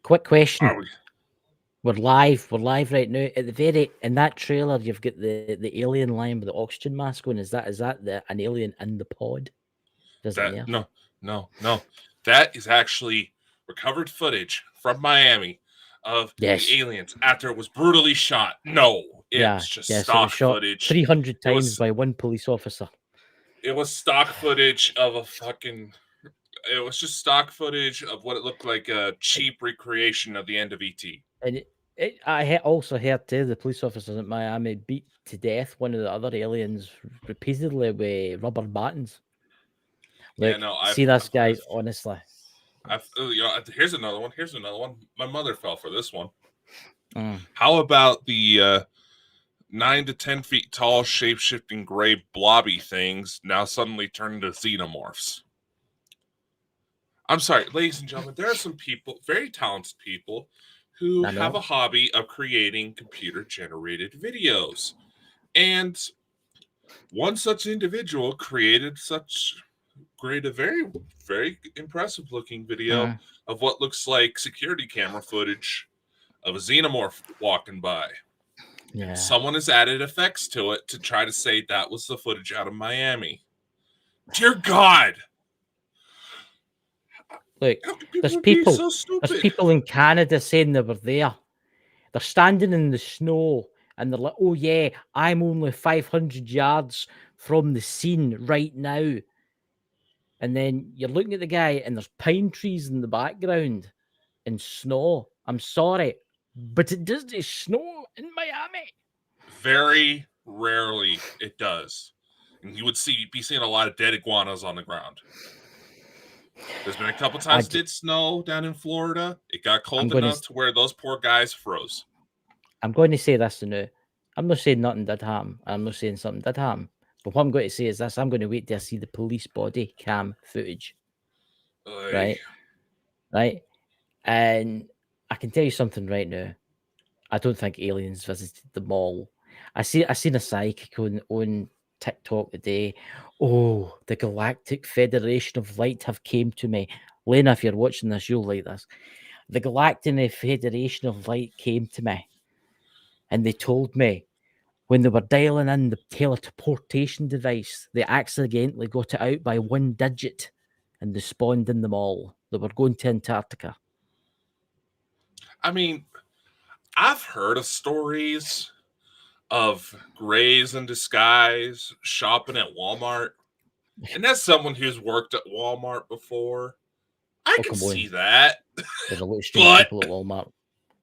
Quick question. Are we? We're live. We're live right now. At the very in that trailer, you've got the alien line with the oxygen mask on. Is that an alien in the pod? That Visiting Earth? no. That is actually recovered footage from Miami of the Yes. aliens after it was brutally shot. No, it Yeah. was just Yes. It was stock shot footage. 300 It times was by one police officer. it was stock footage of a fucking. It was just stock footage of what it looked like a And, cheap recreation of the end of ET. I also heard too the police officers at Miami beat to death one of the other aliens repeatedly with rubber batons. Yeah, Look, no, see this, guys. Honestly. here's another one. Here's another one. My mother fell for this one. Mm. How about the 9 to 10 feet tall, shape-shifting gray blobby things now suddenly turn into xenomorphs? I'm sorry, ladies and gentlemen, there are some people, very talented people, who I have know. a hobby of creating computer-generated videos. And one such individual created a very, very impressive looking video Mm. of what looks like security camera footage of a xenomorph walking by. And Yeah. someone has added effects to it to try to say that was the footage out of Miami. Dear God, Look, how can there's people be people. so There's stupid? people in Canada saying they were there. They're standing in the snow and they're like, "Oh yeah, I'm only 500 yards from the scene right now." And then you're looking at the guy and there's pine trees in the background and snow. I'm sorry, but it doesn't snow in Miami. Very rarely it does. And you would be seeing a lot of dead iguanas on the ground. There's been a couple I times it j- did snow down in Florida. It got I'm cold going enough to to where those poor guys froze. I'm going to say this now. I'm not saying nothing did happen. I'm not saying something did happen. But what I'm going to say is this: I'm going to wait till I see the police body cam footage, Like, right? Right? And I can tell you something right now. I don't think aliens visited the mall. I seen a psychic on TikTok today. Oh, the Galactic Federation of Light have came to me. Lena, if you're watching this, you'll like this. The Galactic Federation of Light came to me and they told me when they were dialing in the teleportation device, they accidentally got it out by one digit and they spawned in them all. They were going to Antarctica. I mean, I've heard of stories of grays in disguise shopping at Walmart. And as someone who's worked at Walmart before, I Oh, can come see on. that. There's a lot of strange But people at Walmart.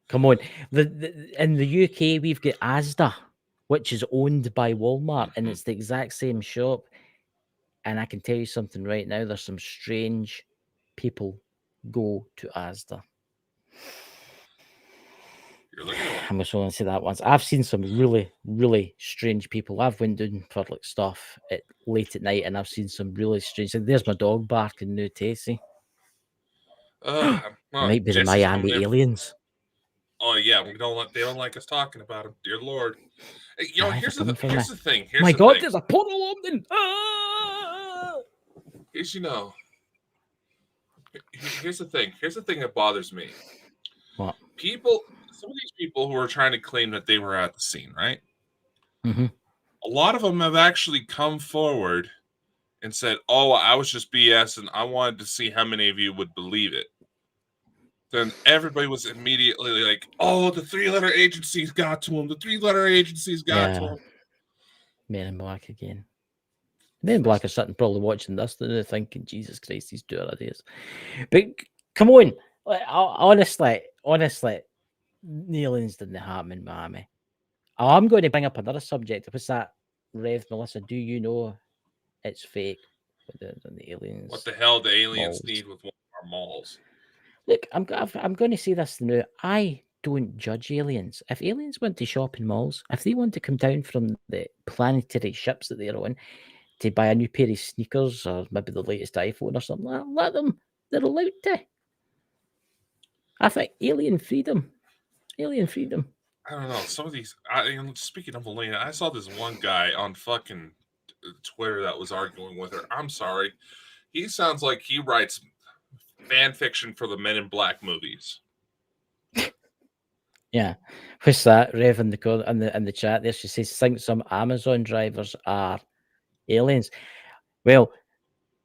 Come on. In the UK, we've got Asda, which is owned by Walmart, and Mhm. it's the exact same shop. And I can tell you something right now, there's some strange people go to Asda. You're looking at one. I'm just going to say that once. I've seen some really, really strange people. I've went down for like stuff late at night, and I've seen some really strange. And there's my dog barking now, Tessie. Uh, It might be the Jesse's coming Miami in. aliens. Oh yeah, they don't like us talking about him. Dear Lord. Aye, they're coming for me. Here's the thing. Here's My the God, thing. there's a portal opening. Ah! Here's here's the thing. Here's the thing that bothers me. What? Some of these people who are trying to claim that they were at the scene, right? Mm-hmm. A lot of them have actually come forward and said, "Oh, I was just BS, and I wanted to see how many of you would believe it." Then everybody was immediately like, "Oh, the three-letter agencies got to him. The three-letter agencies got to Yeah, him." Men in Black again. Men in Black are sitting probably watching this and they're thinking, Jesus Christ, these two ideas. But come on, like, honestly, the aliens didn't happen in Miami. Oh, I'm going to bring up another subject. What's that, Rev Melissa? Do you know it's fake with the What aliens the hell do aliens malls? need with Walmart malls? Look, I'm going to say this now. I don't judge aliens. If aliens want to shop in malls, if they want to come down from the planetary ships that they're on to buy a new pair of sneakers or maybe the latest iPhone or something, let them. They're allowed to. I think alien freedom. I don't know. Some of these. Speaking of Elena, I saw this one guy on fucking Twitter that was arguing with her. I'm sorry. He sounds like he writes fan fiction for the Men in Black movies. Yeah. What's that? Rev in the chat there. She says, think some Amazon drivers are aliens. Well,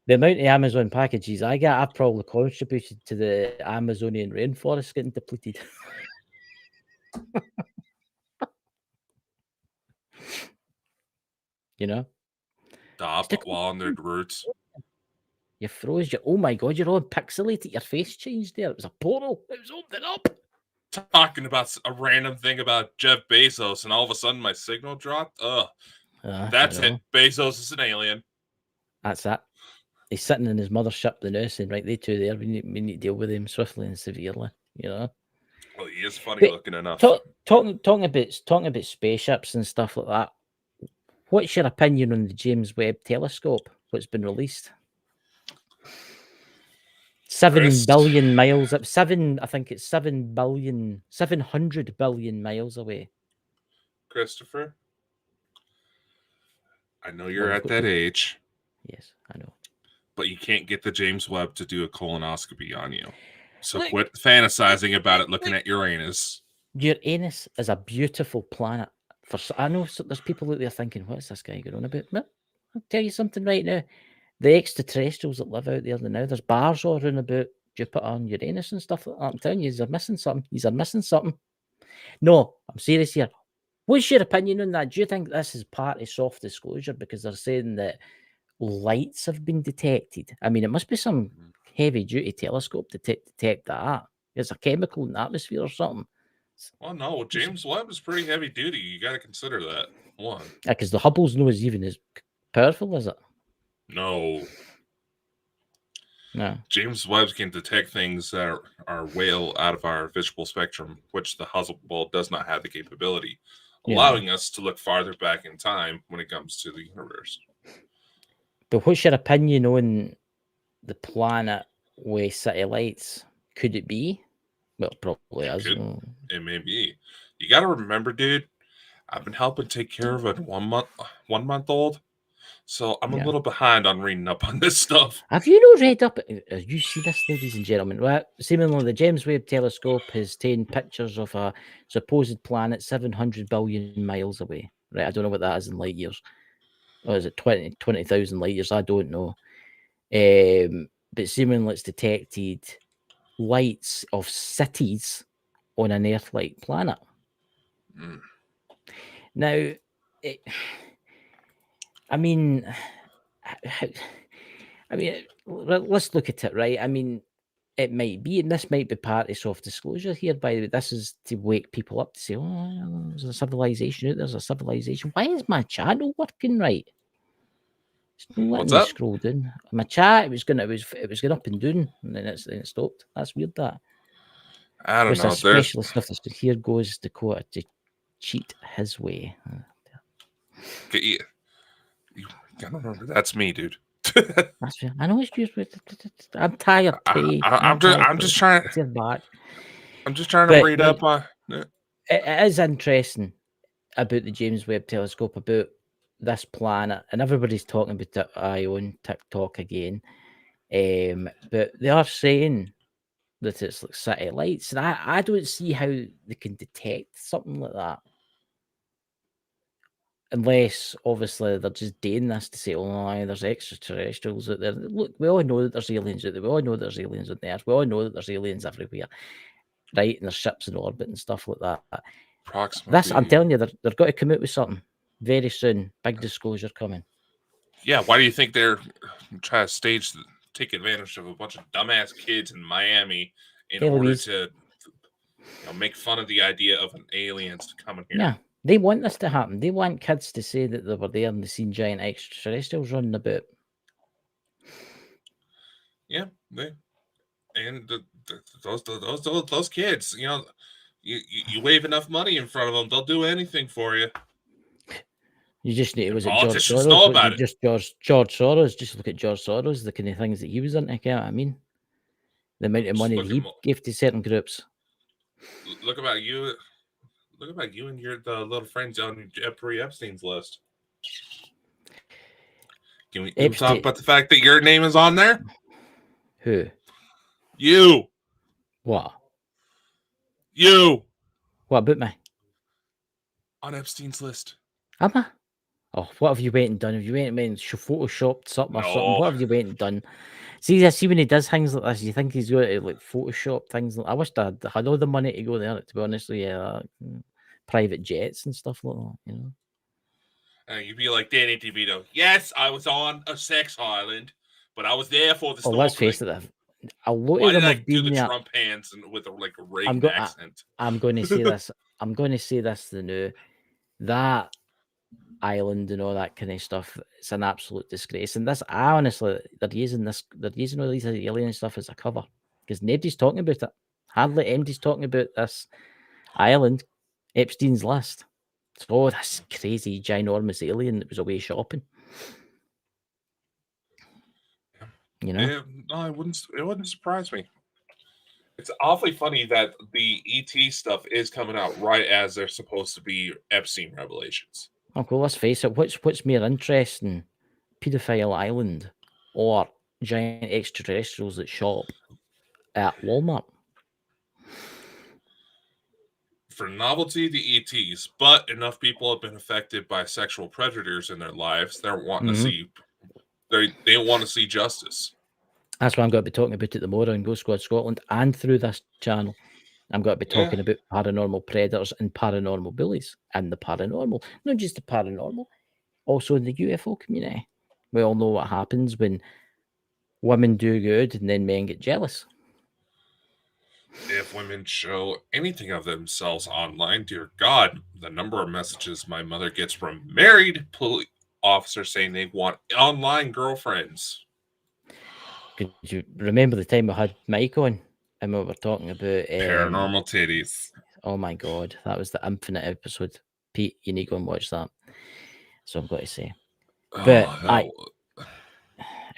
the amount of Amazon packages I get, I've probably contributed to the Amazonian rainforest getting depleted. You know? Stop while on their roots. You froze. Oh my god, you're all pixelated. Your face changed there. It was a portal. It was opening up. Talking about a random thing about Jeff Bezos, and all of a sudden my signal dropped. Ugh. That's it. Bezos is an alien. That's that. He's sitting in his mothership, the nursing, right? They two there. We need to deal with him swiftly and severely, you know. Well, he is funny looking enough. Talking about spaceships and stuff like that. What's your opinion on the James Webb Telescope? What's been released? 7 billion miles up. I think it's 700 billion miles away. Christopher, I know you're at that age. Yes, I know. But you can't get the James Webb to do a colonoscopy on you. So quit fantasizing about it looking at Uranus. Uranus is a beautiful planet. I know there's people out there thinking, what's this guy going on about? But I'll tell you something right now. The extraterrestrials that live out there now, there's bars all around about Jupiter and Uranus and stuff like that. I'm telling you, you're missing something. You're missing something. No, I'm serious here. What's your opinion on that? Do you think this is part of soft disclosure because they're saying that lights have been detected? I mean, it must be some heavy-duty telescope to detect that. There's a chemical in the atmosphere or something. Well, no, James Webb is pretty heavy-duty. You got to consider that. One. Yeah, because the Hubble's not even as powerful, is it? No. No. James Webb can detect things that are way out of our visual spectrum, which the Hubble does not have the capability, allowing us to look farther back in time when it comes to the universe. But what's your opinion on the planet with satellites? Could it be? Well, probably is. It may be. You got to remember, dude, I've been helping take care of a 1 month old. So I'm a little behind on reading up on this stuff. Have you not read up? You see this, ladies and gentlemen? Well, seemingly the James Webb Telescope has taken pictures of a supposed planet 700 billion miles away. Right, I don't know what that is in light years. Or is it 20,000 light years? I don't know. But seemingly it's detected lights of cities on an Earth-like planet. Now, I mean, let's look at it, right? I mean, it might be, and this might be part of soft disclosure here, by the way. This is to wake people up to say, oh, there's a civilization out there, there's a civilization. Why is my channel working right? It's not letting me scroll down. My chat, it was going up and down, and then it stopped. That's weird, that. I don't know. Specialist stuff. Here goes Dakota to cheat his way. You gotta remember, that's me, dude. I know it's just. I'm tired. I'm just trying. I'm just trying to read up on it. It is interesting about the James Webb Telescope, about this planet, and everybody's talking about it on TikTok again. But they are saying that it's like satellites, and I don't see how they can detect something like that. Unless, obviously, they're just doing this to say, oh, there's extraterrestrials out there. Look, we all know that there's aliens out there. We all know that there's aliens on the Earth. We all know that there's aliens everywhere, right? And there's ships in orbit and stuff like that. I'm telling you, they're going to come out with something very soon. Big disclosure coming. Yeah, why do you think they're trying to take advantage of a bunch of dumbass kids in Miami in order to make fun of the idea of an aliens coming here? Yeah. They want this to happen. They want kids to say that they were there and they seen giant extraterrestrials running about. Yeah, those kids, you wave enough money in front of them, they'll do anything for you. You just need, was it George Soros? Know about it. Just George Soros. Just look at George Soros, the kind of things that he was into. You know what I mean? The amount of money that he gave to certain groups. Look about you. Look about you and the little friends on Jeffrey Epstein's list. Can we talk about the fact that your name is on there? Who? You. What? You. What about me? On Epstein's list. Am I? Oh, what have you went and done? Have you went and photoshopped something or something? No. What have you went and done? See, I see when he does things like this, you think he's going to like Photoshop things. I wish I had all the money to go there. To be honest with you, private jets and stuff like that. You know. You'd be like Danny DeVito. Yes, I was on a sex island, but I was there for the Oh, let's face snorkeling. it. A lot Why of did them I have do been the there. Trump hands and with a I'm Reagan go. accent? I'm going to say this. I'm going to say this. The new that island and all that kind of stuff. It's an absolute disgrace. And this, I honestly, they're using this. They're using all these alien stuff as a cover because nobody's talking about it. Hardly anybody's talking about this island, Epstein's list. So this crazy, ginormous alien that was away shopping. You know? Yeah, no, it wouldn't surprise me. It's awfully funny that the ET stuff is coming out right as they're supposed to be Epstein revelations. Oh, well, let's face it. What's more interesting, Pedophile Island or giant extraterrestrials that shop at Walmart? For novelty, the ETs, but enough people have been affected by sexual predators in their lives. They're wanting to see they want to see justice. That's what I'm going to be talking about at the more on Ghost Squad Scotland and through this channel. I'm going to be talking about paranormal predators and paranormal bullies and the paranormal, not just the paranormal, also in the UFO community. We all know what happens when women do good and then men get jealous. If women show anything of themselves online, dear God, the number of messages my mother gets from married police officers saying they want online girlfriends. Could you remember the time we had Mike on and we were talking about Paranormal titties. Oh my god, that was the infinite episode. Pete, you need to go and watch that. So I've got to say. But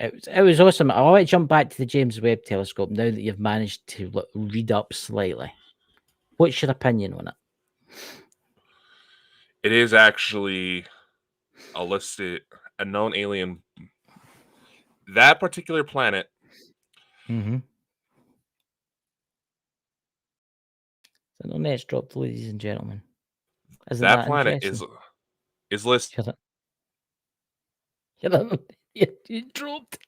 it was awesome. I want to jump back to the James Webb Telescope now that you've managed to read up slightly. What's your opinion on it? It is actually a known alien. That particular planet. Mm-hmm. So no net's dropped, ladies and gentlemen. Isn't that planet is listed. You dropped.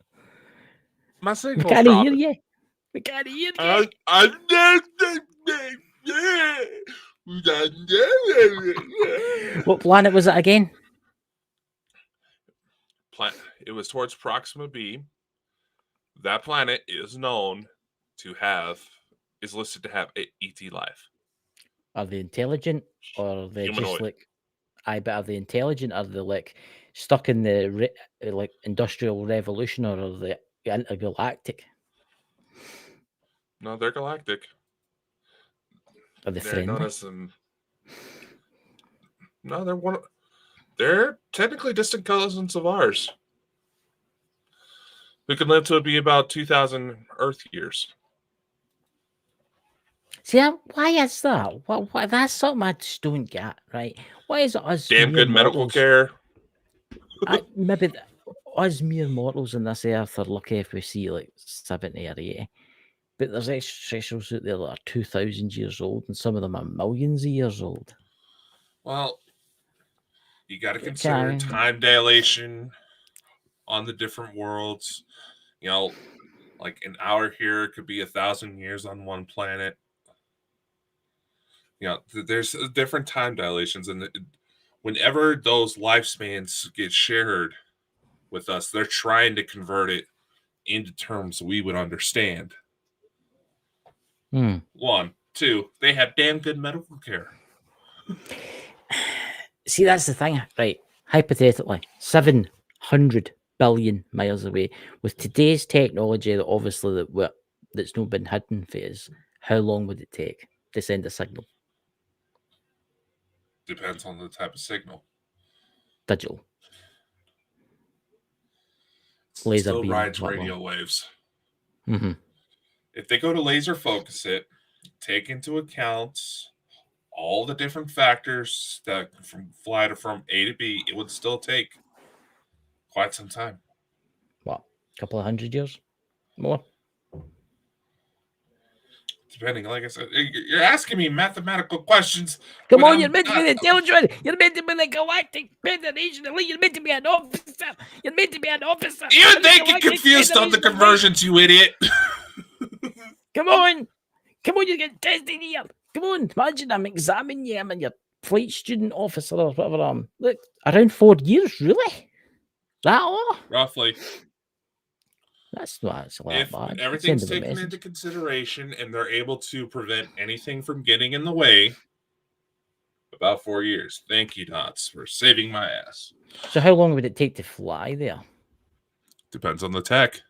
My We signal's can't hear dropping. you. We can't hear you. What planet was it again? It was towards Proxima B. That planet is listed to have ET life. Are they intelligent or are they Humanoid. just like? But are they intelligent? Are they like stuck in the like industrial revolution, or are they intergalactic? No, they're galactic. Are they They're friendly? known as No, they're technically distant cousins of ours, who can live to be about 2,000 Earth years. See, why is that? What that's something I just don't get. Right? Why is it us? Damn good medical care. Maybe us mere mortals on this earth are lucky if we see like 70 or 80. But there's extraterrestrials out there that are 2,000 years old, and some of them are millions of years old. Well, you got to consider time dilation on the different worlds. You know, like an hour here could be 1,000 years on one planet. You know, there's different time dilations, and whenever those lifespans get shared with us, they're trying to convert it into terms we would understand. 1, 2, they have damn good medical care. See, that's the thing, right? Hypothetically, 700 billion miles away, with today's technology that obviously that's not been hidden for us, how long would it take to send a signal? Depends on the type of signal. Digital. Laser still beam, rides whatever. radio waves. Mm-hmm. If they go to laser focus it, take into account all the different factors that fly from A to B, it would still take quite some time. What? A couple of 100 years? More? depending, like I said, you're asking me mathematical questions. Come on, you're meant to be the intelligent. You're meant to be the Galactic Federation Elite. You're meant to be an officer. You're meant to be an officer. Even they get confused on the conversions, you idiot. Come on. Come on, you're getting tested here. Come on, imagine I'm examining you. I'm your flight student officer or whatever I am. Look, around 4 years, really? That all? Roughly. That's not actually if that bad. everything's taken into consideration and they're able to prevent anything from getting in the way, about 4 years. Thank you, Dots, for saving my ass. So how long would it take to fly there? Depends on the tech.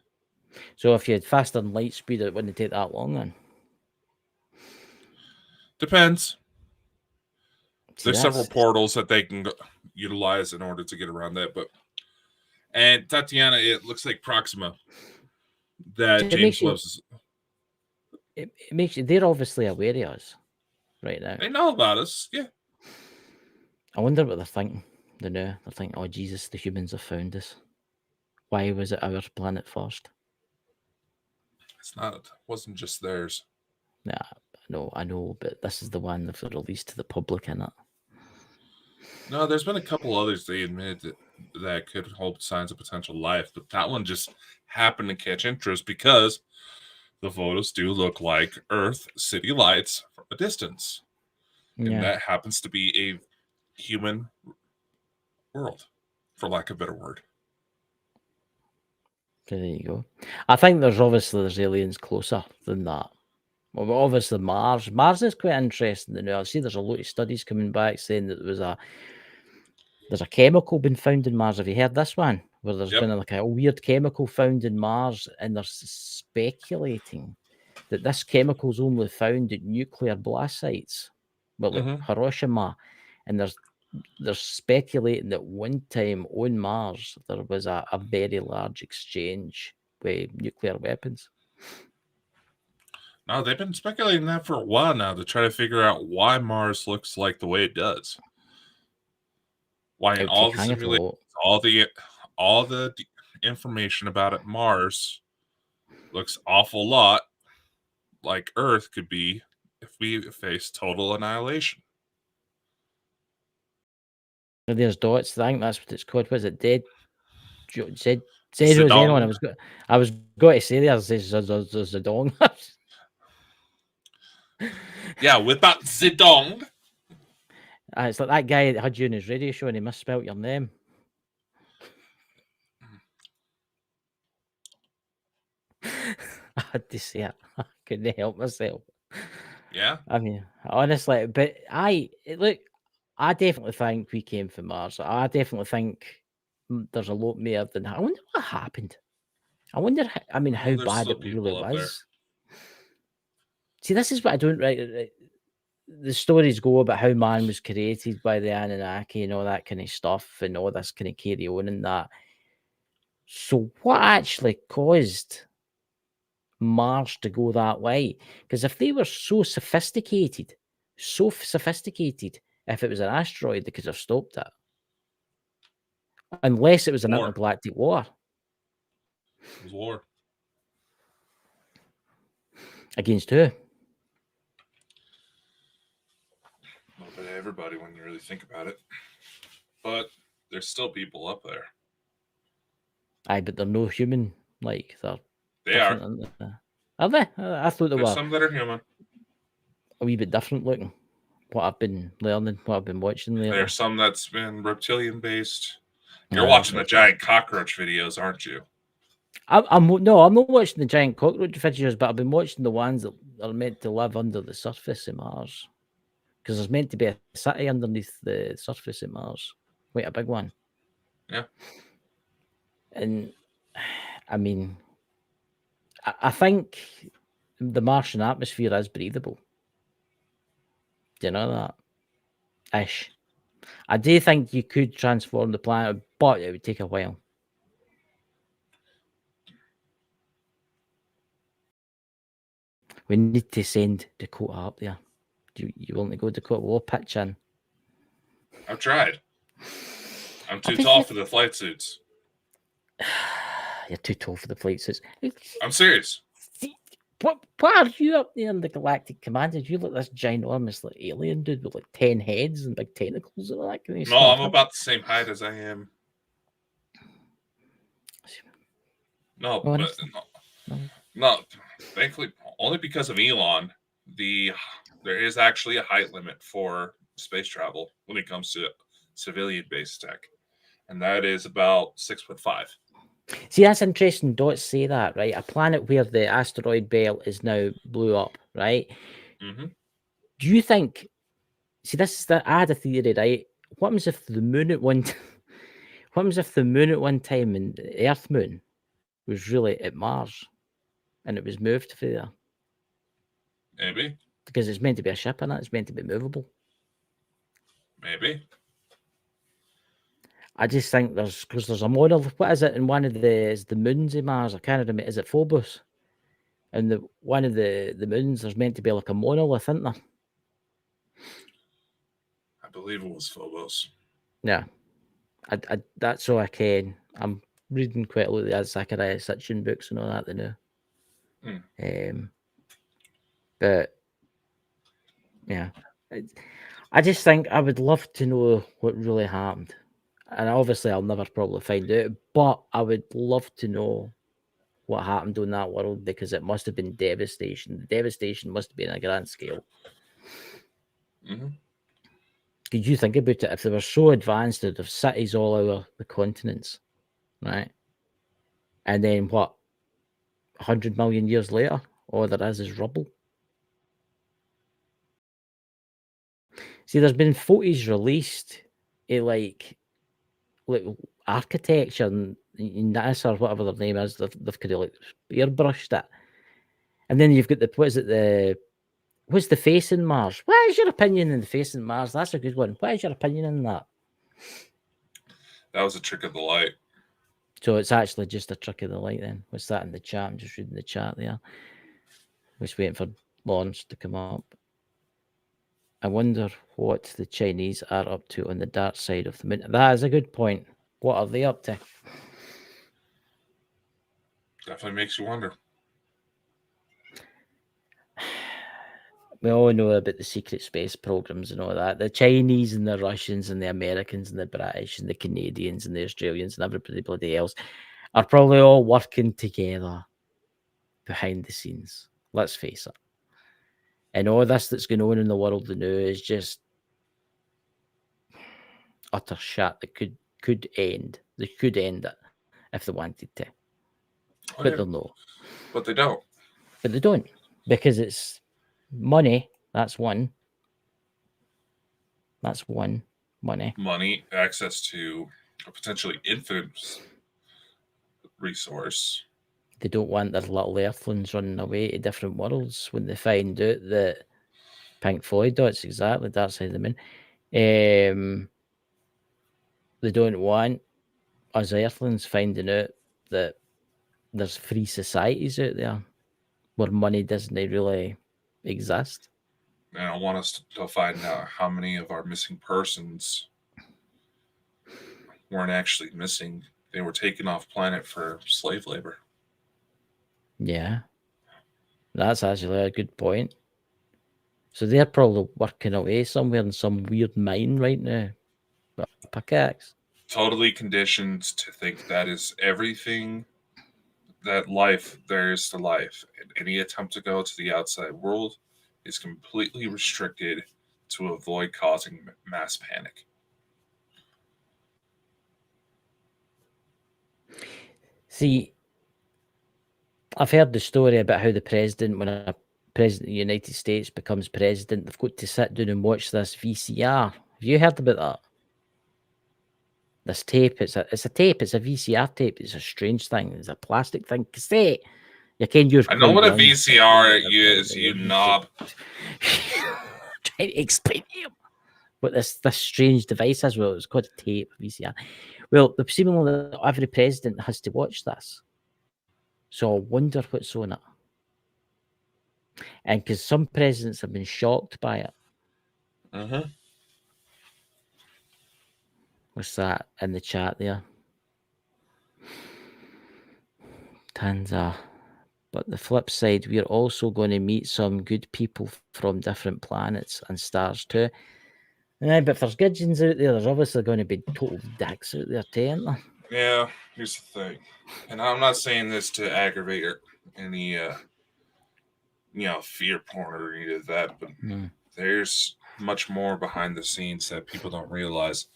So if you had faster than light speed, it wouldn't take that long then? Depends. There's several portals that they can utilize in order to get around that. And Tatiana, it looks like Proxima that James loves. It makes you, they're obviously aware of us right now. They know about us, yeah. I wonder what they're thinking. They know. They're thinking, oh, Jesus, the humans have found us. Why was it our planet first? It wasn't just theirs. Yeah, I know, but this is the one they've released to the public, innit? No, there's been a couple others they admitted that could hold signs of potential life, but that one just happened to catch interest because the photos do look like Earth city lights from a distance. Yeah. And that happens to be a human world, for lack of a better word. So there you go. I think there's aliens closer than that. Well, obviously Mars. Mars is quite interesting. I see there's a lot of studies coming back saying that there's a chemical been found in Mars. Have you heard this one? Where there's been like a weird chemical found in Mars, and they're speculating that this chemical is only found at nuclear blast sites, well, like Hiroshima, and they're speculating that one time on Mars there was a very large exchange with nuclear weapons. No, they've been speculating that for a while now to try to figure out why Mars looks like the way it does. Why in all the simulations, all the information about it, Mars looks awful lot like Earth could be if we face total annihilation. There's dots. I think that's what it's called. Was it dead? Zedong. I was going to say there's Zedong. Yeah, with that Zedong. It's like that guy that had you on his radio show and he misspelled your name. I had to say it. I couldn't help myself. Yeah. I mean, honestly, but I definitely think we came from Mars. I definitely think there's a lot more than that. I wonder what happened. I wonder, how bad it really was. See, this is what I don't right. The stories go about how man was created by the Anunnaki and all that kind of stuff and all this kind of carry on and that. So what actually caused Mars to go that way? Because if they were so sophisticated, if it was an asteroid, they could have stopped it. Unless it was an intergalactic war. It was war. Against who? Not by everybody when you really think about it. But there's still people up there. Aye, but they're no human. Like, they are. Are they? I thought they were. Some that are human. A wee bit different looking. What I've been learning, what I've been watching lately. There's some that's been reptilian based. You're watching the giant cockroach videos, aren't you? I'm not watching the giant cockroach videos, but I've been watching the ones that are meant to live under the surface of Mars. Because there's meant to be a city underneath the surface of Mars. Quite a big one. Yeah. And I mean, I think the Martian atmosphere is breathable. Do you know that? Ish. I do think you could transform the planet, but it would take a while. We need to send Dakota up there. Do you want to go, Dakota? We'll pitch in. I've tried. I'm too tall for the flight suits. You're too tall for the flight suits. I'm serious. What are you up there in the Galactic Commander? You look this ginormous like alien dude with like 10 heads and big tentacles and all that kind of No, stuff. I'm about the same height as I am. No, Oh, but no. Thankfully, only because of Elon, there is actually a height limit for space travel when it comes to civilian-based tech, and that is about 6'5". See, that's interesting. Don't say that, right? A planet where the asteroid belt is now blew up, right? Mm-hmm. Do you think? See, this is I had a theory, right? What happens if the moon at one? What happens if the moon at one time and the Earth moon was really at Mars, and it was moved for there? Maybe. Because it's meant to be a ship, and it's meant to be movable. Maybe. I just think there's a model. What is it in one of the moons of Mars? I can't remember. Is it Phobos? And one of the moons, there's meant to be like a monolith, isn't there? I believe it was Phobos. Yeah, I that's all I can. I'm reading quite a lot of the Zachariah Sitchin books and all that now. But yeah, I just think I would love to know what really happened, and obviously I'll never probably find out. But I would love to know what happened on that world because it must have been devastation. The devastation must have been a grand scale. Mm-hmm. Could you think about it? If they were so advanced, they'd have cities all over the continents, right? And then what? 100 million years later, all there is rubble. See, there's been footage released of like architecture and NASA or whatever their name is. They've kind of like airbrushed it, and then you've got what's the face in Mars? What is your opinion on the face in Mars? That's a good one. What is your opinion on that? That was a trick of the light. So it's actually just a trick of the light then. What's that in the chat? I'm just reading the chat there. Just waiting for Lawrence to come up. I wonder what the Chinese are up to on the dark side of the moon. That is a good point. What are they up to? Definitely makes you wonder. We all know about the secret space programs and all that. The Chinese and the Russians and the Americans and the British and the Canadians and the Australians and everybody bloody else are probably all working together behind the scenes. Let's face it. And all this that's going on in the world now is just utter shit that could end. They could end it if they wanted to. Oh, But yeah. they'll know. But they don't. But they don't. Because it's money. That's one. That's one. Money. Money, access to a potentially infinite resource. They don't want their little earthlings running away to different worlds when they find out that Pink Floyd, it's exactly that side of the moon. They don't want us earthlings finding out that there's free societies out there where money doesn't really exist. And I want us to find out how many of our missing persons weren't actually missing. They were taken off planet for slave labor. Yeah. That's actually a good point. So they're probably working away somewhere in some weird mine right now. But pickaxe. Totally conditioned to think that is everything that life there is to life. And any attempt to go to the outside world is completely restricted to avoid causing mass panic. See, I've heard the story about how the president, when a president of the United States becomes president, they've got to sit down and watch this VCR. Have you heard about that? This tape, it's a tape, it's a VCR tape. It's a strange thing. It's a plastic thing. Cassette. I know what a VCR is, you knob. Trying to explain to him what this strange device is. Well, it's called a tape, VCR. Well, the seemingly every president has to watch this. So I wonder what's on it. And because some presidents have been shocked by it. Mm-hmm. What's that in the chat there? Tanza. But the flip side, we're also going to meet some good people from different planets and stars too. But if there's gudgeons out there, there's obviously going to be total dicks out there too, aren't there? Yeah, here's the thing, and I'm not saying this to aggravate any fear porn or any of that, but there's much more behind the scenes that people don't realize.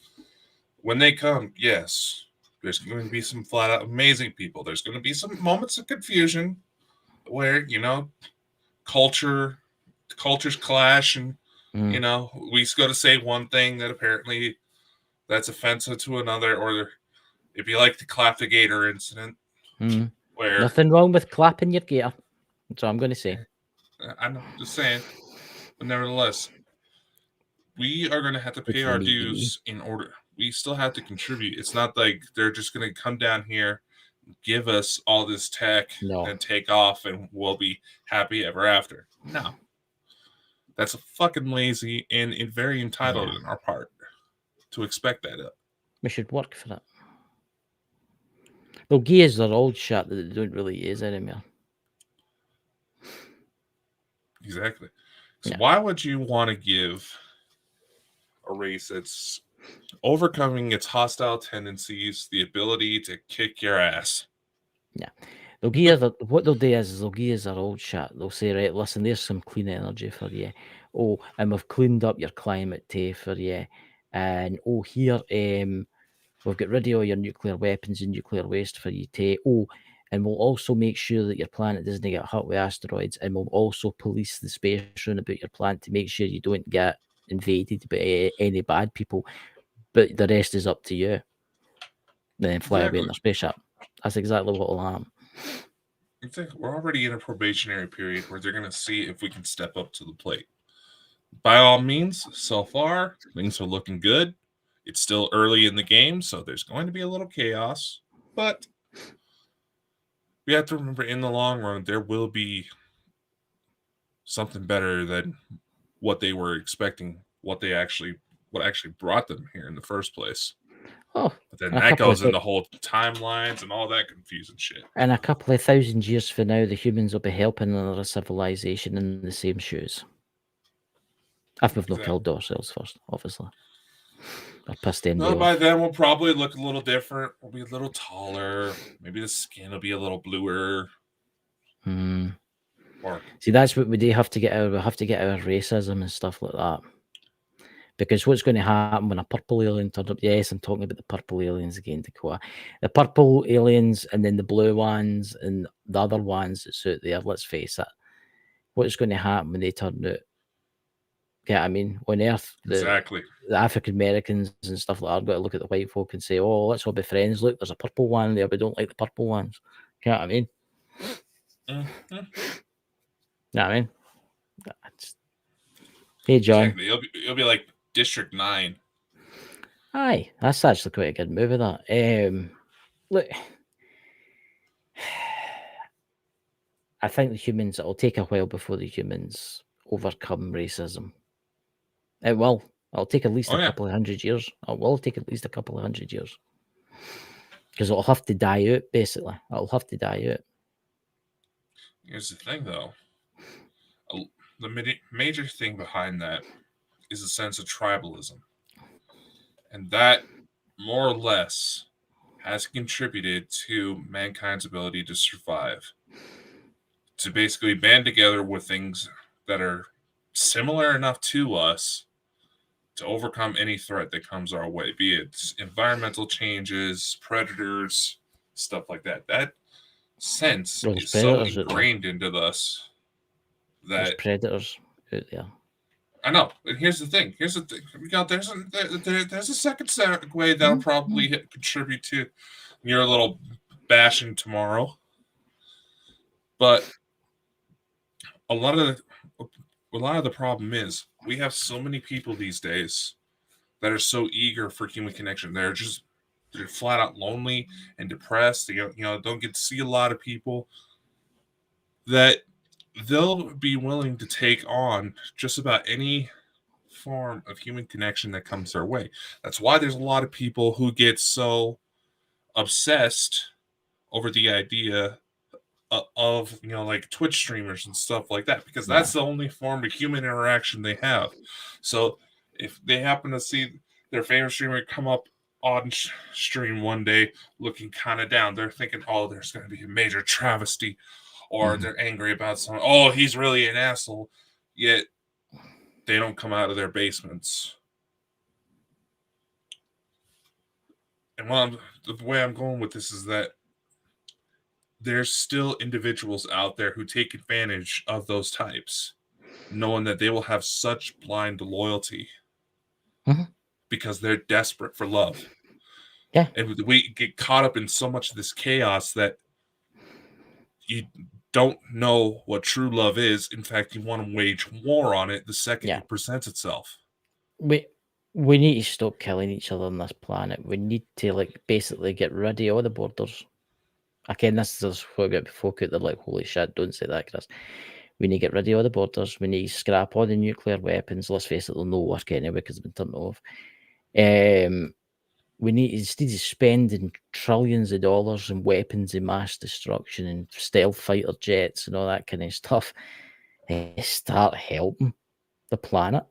When they come, yes, there's going to be some flat out amazing people. There's going to be some moments of confusion where cultures clash, and we go to say one thing that apparently that's offensive to another, or it'd be like the clap the gator incident, where nothing wrong with clapping your gator. That's what I'm going to say. I know, just saying, but nevertheless, we are going to have to pay our dues in order. We still have to contribute. It's not like they're just going to come down here, give us all this tech, and take off, and we'll be happy ever after. No. That's fucking lazy and very entitled in our part to expect that. We should work for it. They'll give us their old shit that they don't really use anymore. Exactly. So why would you want to give a race that's overcoming its hostile tendencies the ability to kick your ass? Yeah. They'll give us what they'll do is they'll give us their old shit. They'll say, right, listen, there's some clean energy for you. Oh, and we've cleaned up your climate too for you. And oh, here, we've got rid of all your nuclear weapons and nuclear waste for you too. Oh, and we'll also make sure that your planet doesn't get hit with asteroids. And we'll also police the space round about your planet to make sure you don't get invaded by any bad people. But the rest is up to you. Then fly away in their spaceship. That's exactly what will happen. We're already in a probationary period where they're going to see if we can step up to the plate. By all means, so far, things are looking good. It's still early in the game, so there's going to be a little chaos. But we have to remember, in the long run, there will be something better than what they were expecting, what actually brought them here in the first place. Oh, but then that goes into whole timelines and all that confusing shit. In a couple of thousand years from now, the humans will be helping another civilization in the same shoes. If we've not killed ourselves first, obviously. Or pissed them off. By then, we'll probably look a little different. We'll be a little taller. Maybe the skin will be a little bluer. See, that's what we do have to get out. We have to get our racism and stuff like that. Because what's going to happen when a purple alien turns up? Yes, I'm talking about the purple aliens again, Dakota. The purple aliens and then the blue ones and the other ones that's out there, let's face it. What's going to happen when they turn out? Yeah, I mean, on Earth, the African Americans and stuff like that are going to look at the white folk and say, oh, let's all be friends. Look, there's a purple one there. We don't like the purple ones. You know what I mean? You know what I mean? Hey, John. Exactly. It'll be like District 9. Aye, that's actually quite a good movie, that. Look, I think the humans, it'll take a while before the humans overcome racism. It will. It'll take at least a couple of hundred years. It will take at least a couple of hundred years. Because it'll have to die out, basically. It'll have to die out. Here's the thing, though. The major thing behind that is a sense of tribalism. And that, more or less, has contributed to mankind's ability to survive. To basically band together with things that are similar enough to us to overcome any threat that comes our way, be it environmental changes, predators, stuff like that. That sense is so ingrained into us that there's predators out there. I know, and here's the thing. There's a second segue that'll probably contribute to your little bashing tomorrow. But a lot of the problem is we have so many people these days that are so eager for human connection. They're flat out lonely and depressed. They don't get to see a lot of people, that they'll be willing to take on just about any form of human connection that comes their way. That's why there's a lot of people who get so obsessed over the idea of like Twitch streamers and stuff like that, because that's the only form of human interaction they have. So if they happen to see their favorite streamer come up on stream one day looking kind of down, they're thinking, oh, there's going to be a major travesty, or they're angry about something. Oh, he's really an asshole. Yet they don't come out of their basements. And the way I'm going with this is that there's still individuals out there who take advantage of those types, knowing that they will have such blind loyalty because they're desperate for love. Yeah. And we get caught up in so much of this chaos that you don't know what true love is. In fact, you want to wage war on it the second it presents itself. We need to stop killing each other on this planet. We need to basically get rid of all the borders. Again, this is what we got before. They're like, holy shit, don't say that, Chris. We need to get rid of all the borders. We need to scrap all the nuclear weapons. Let's face it, they'll no work anyway because they've been turned off. We need, instead of spending trillions of dollars in weapons of mass destruction and stealth fighter jets and all that kind of stuff, start helping the planet.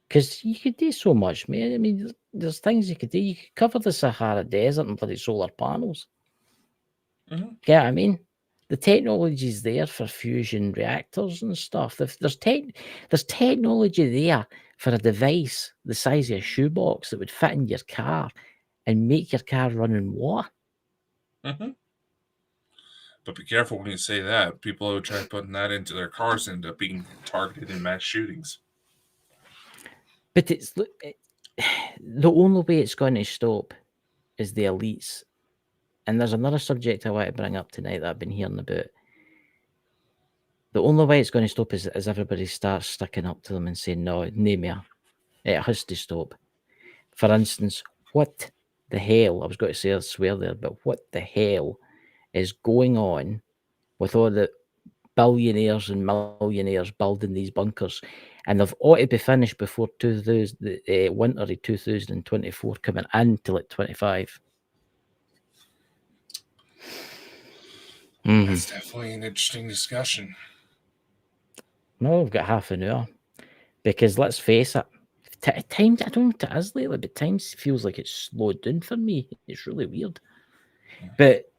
Because you could do so much, man. I mean, there's things you could do. You could cover the Sahara Desert in bloody solar panels. Yeah, I mean, the technology is there for fusion reactors and stuff. There's technology there for a device the size of a shoebox that would fit in your car and make your car run in water. But be careful when you say that. People who try putting that into their cars end up being targeted in mass shootings. But the only way it's going to stop is the elites. And there's another subject I want to bring up tonight that I've been hearing about. The only way it's going to stop is everybody starts sticking up to them and saying, no, more. It has to stop. For instance, what the hell, I was going to say I swear there, but what the hell is going on with all the billionaires and millionaires building these bunkers? And they've ought to be finished before winter of 2024 coming into 25. That's definitely an interesting discussion. No, we've got half an hour. Because let's face it, times, I don't know what it is lately, but times feels like it's slowed down for me. It's really weird. But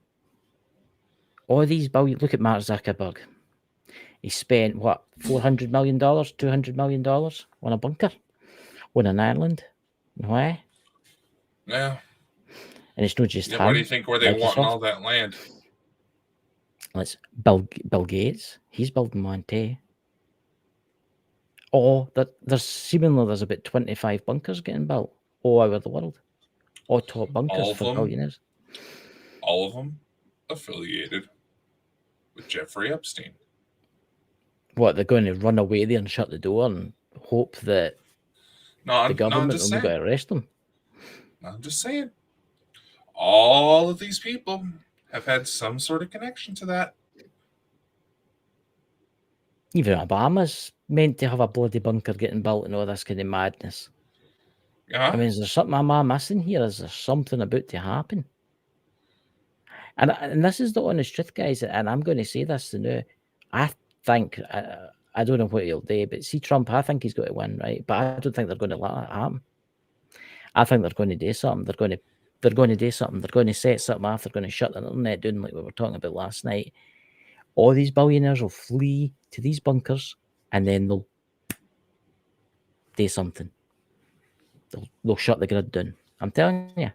all these billions, look at Mark Zuckerberg. He spent, what, $400 million, $200 million on a bunker on an island. Why? Yeah. And it's not just him. Why do you think where they want all that land? Let's Bill Gates. He's building one too. Oh, there's about 25 bunkers getting built all over the world. All top bunkers for billionaires. All of them affiliated with Jeffrey Epstein. What, they're going to run away there and shut the door and hope that the government will not arrest them? I'm just saying. All of these people have had some sort of connection to that. Even Obama's meant to have a bloody bunker getting built and all this kind of madness. I mean, is there something I'm missing here? Is there something about to happen? And this is the honest truth, guys, and I'm going to say this now. I think, I don't know what he'll do, but see Trump, I think he's going to win, right? But I don't think they're going to let that happen. I think they're going to do something. They're going to do something. They're going to set something off. They're going to shut the internet down like we were talking about last night. All these billionaires will flee to these bunkers and then they'll do something. They'll shut the grid down. I'm telling you.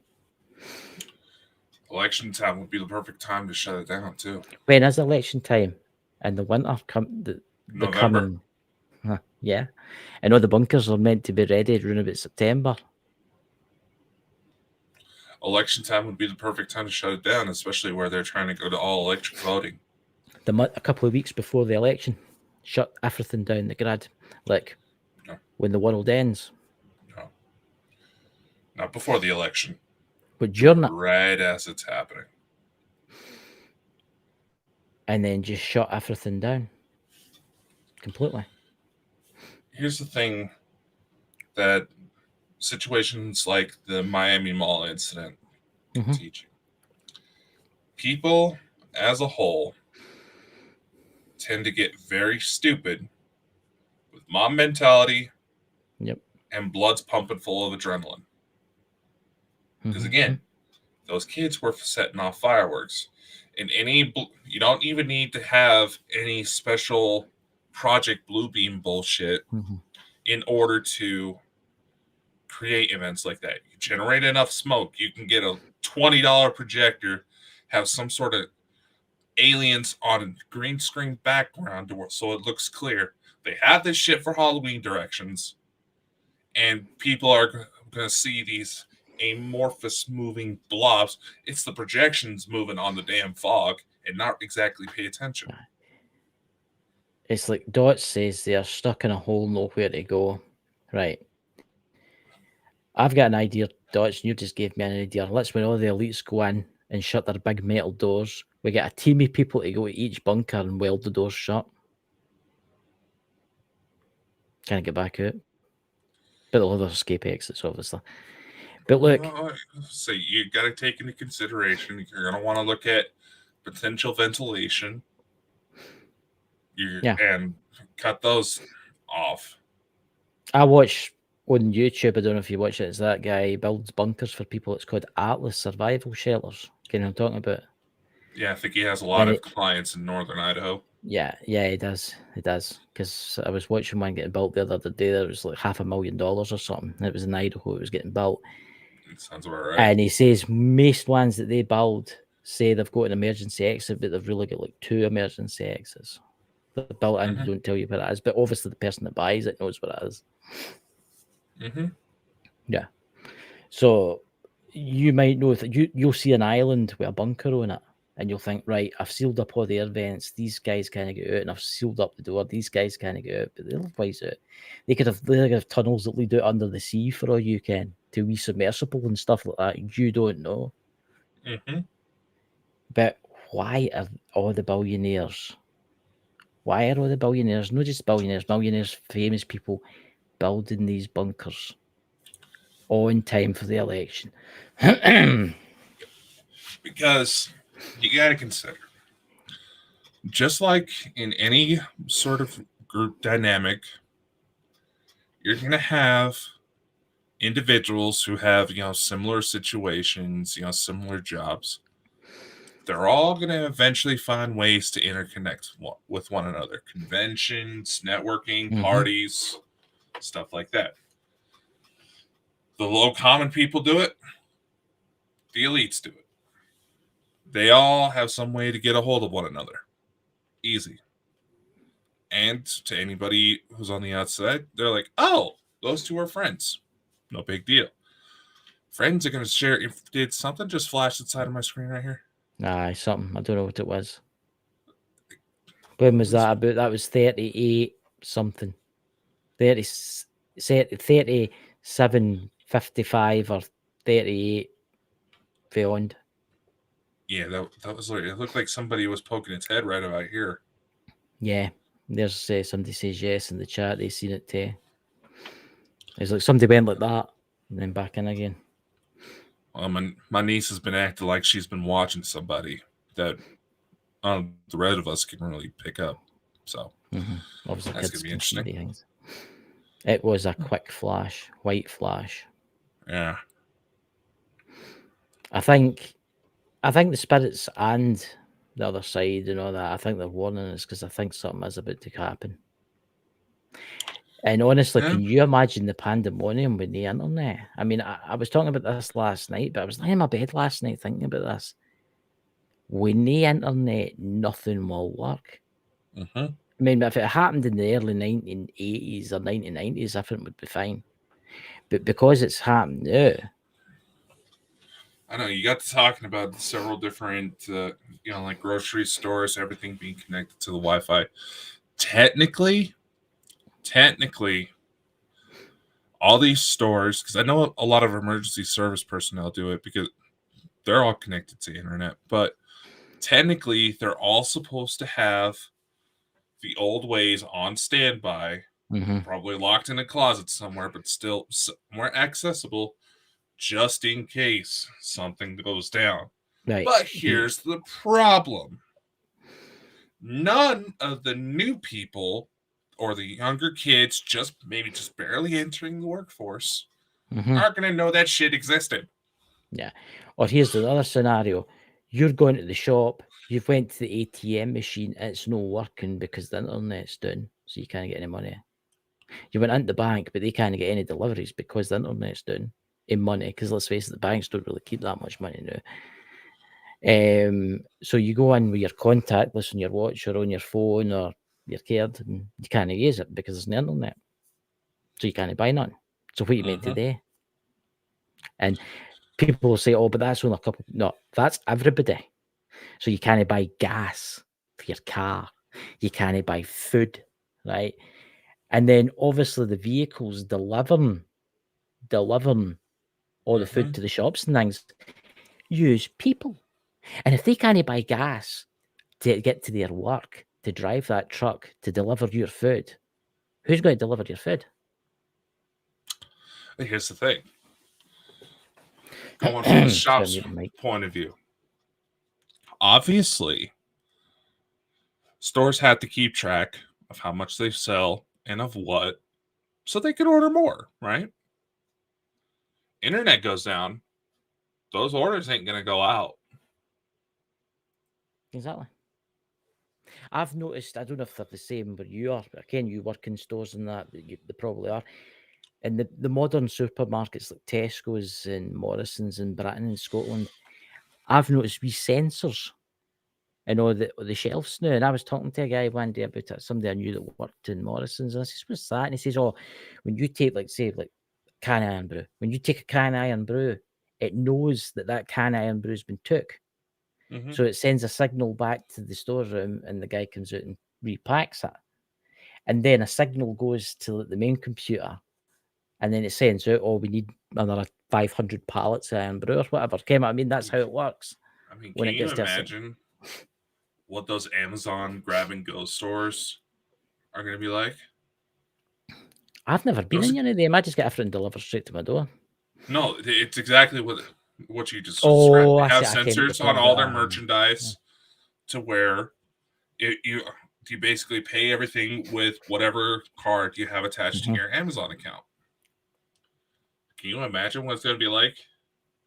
Election time would be the perfect time to shut it down too. When is election time? In the winter, November. Yeah. And all the bunkers are meant to be ready around about September. Election time would be the perfect time to shut it down, especially where they're trying to go to all electric voting. A couple of weeks before the election, shut everything down the grid, when the world ends. No. Not before the election. But during it. Right as it's happening. And then just shut everything down. Completely. Here's the thing that situations like the Miami Mall incident teach you. People as a whole tend to get very stupid with mob mentality Yep. and blood's pumping full of adrenaline. Because again, those kids were setting off fireworks. And you don't even need to have any special Project Bluebeam bullshit in order to create events like that. You generate enough smoke, you can get a $20 projector, have some sort of aliens on a green screen background so it looks clear. They have this shit for Halloween directions, and people are going to see these amorphous moving blobs. It's the projections moving on the damn fog and not exactly pay attention. It's like Dot says they are stuck in a hole, nowhere to go. Right. I've got an idea, Dots, and you just gave me an idea. Let's when all the elites go in and shut their big metal doors, we get a team of people to go to each bunker and weld the doors shut. Can't get back out. But they'll have their escape exits, obviously. But look, so you got to take into consideration, you're going to want to look at potential ventilation and cut those off. I watch on YouTube, I don't know if you watch it, it's that guy builds bunkers for people. It's called Atlas Survival Shelters. You know what I'm talking about? Yeah, I think he has a lot of clients in northern Idaho. Yeah, he does. He does. Because I was watching one getting built the other day. There was like $500,000 or something. It was in Idaho. It was getting built. It sounds about right. And he says most ones that they build say they've got an emergency exit, but they've really got like 2 emergency exits. They're built in, don't tell you what it is. But obviously the person that buys it knows what it is. Yeah. So you might know that you'll see an island with a bunker on it. And you'll think, right, I've sealed up all the air vents. These guys can't get out, and I've sealed up the door. These guys can't get out, but they'll ways out. They could have tunnels that lead out under the sea for all you can to wee submersible and stuff like that. You don't know. But why are all the billionaires? Why are all the billionaires, not just millionaires, famous people, building these bunkers all in time for the election? Because you got to consider, just like in any sort of group dynamic, you're going to have individuals who have, similar situations, similar jobs. They're all going to eventually find ways to interconnect with one another. Conventions, networking, parties, stuff like that. The low common people do it. The elites do it. They all have some way to get a hold of one another. Easy. And to anybody who's on the outside, they're like, oh, those two are friends. No big deal. Friends are going to share. Did something just flash inside of my screen right here? Nah, something. I don't know what it was. When was that about? That was 38 something. 37, 55 or 38 beyond. Yeah, that was like, it looked like somebody was poking its head right about here. Yeah, there's somebody says yes in the chat. They've seen it too. It's like somebody went like that and then back in again. Well, my niece has been acting like she's been watching somebody that the rest of us can really pick up. So obviously that's gonna be interesting. Things. It was a quick flash, white flash. Yeah. I think the spirits and the other side and all that, I think they're warning us because I think something is about to happen. And honestly, can you imagine the pandemonium with the internet? I mean, I was talking about this last night, but I was lying in my bed last night thinking about this. With the internet, nothing will work. I mean, if it happened in the early 1980s or 1990s, I think it would be fine. But because it's happened now, I know you got to talking about several different, like grocery stores, everything being connected to the Wi-Fi. Technically, all these stores, because I know a lot of emergency service personnel do it because they're all connected to the internet, but technically they're all supposed to have the old ways on standby, probably locked in a closet somewhere, but still more accessible just in case something goes down. Right. But here's the problem. none of the new people or the younger kids, maybe just barely entering the workforce, aren't going to know that shit existed. Yeah. Or here's the other scenario. You're going to the shop, you've went to the ATM machine, and it's not working because the internet's down, so you can't get any money. You went into the bank, but they can't get any deliveries because the internet's down in money, because let's face it, the banks don't really keep that much money now. So you go in with your contactless on your watch or on your phone or your card, and you can't use it because there's no internet. So you can't buy none. So what you meant today? And people will say, oh, but that's only a couple. No, that's everybody. So you can't buy gas for your car. You can't buy food, right? And then obviously the vehicles delivering all the food to the shops and things use people. And if they can't buy gas to get to their work, to drive that truck, to deliver your food, who's going to deliver your food? Here's the thing. Going from the shop's point of view. Obviously, stores have to keep track of how much they sell and of what, so they can order more, right? Internet goes down, those orders ain't going to go out. Exactly. I've noticed, I don't know if they're the same where you are, but again, you work in stores and that, they probably are. And the modern supermarkets like Tesco's and Morrison's in Britain and Scotland, I've noticed wee sensors in all the shelves now. And I was talking to a guy one day about it, somebody I knew that worked in Morrison's, and I says, what's that? And he says, oh, when you take, like, say, like can of iron brew, when you take a can of iron brew, it knows that can of iron brew's been took. So it sends a signal back to the storeroom, and the guy comes out and repacks it. And then a signal goes to the main computer, and then it sends out, oh, we need another 500 pallets of iron brew or whatever. I mean, that's how it works. I mean, can you imagine what those Amazon grab-and-go stores are going to be like? I've never been in any of them. I just get everything delivered straight to my door. No, it's exactly what you just described. They have sensors on all their merchandise to where you basically pay everything with whatever card you have attached to your Amazon account. Can you imagine what it's going to be like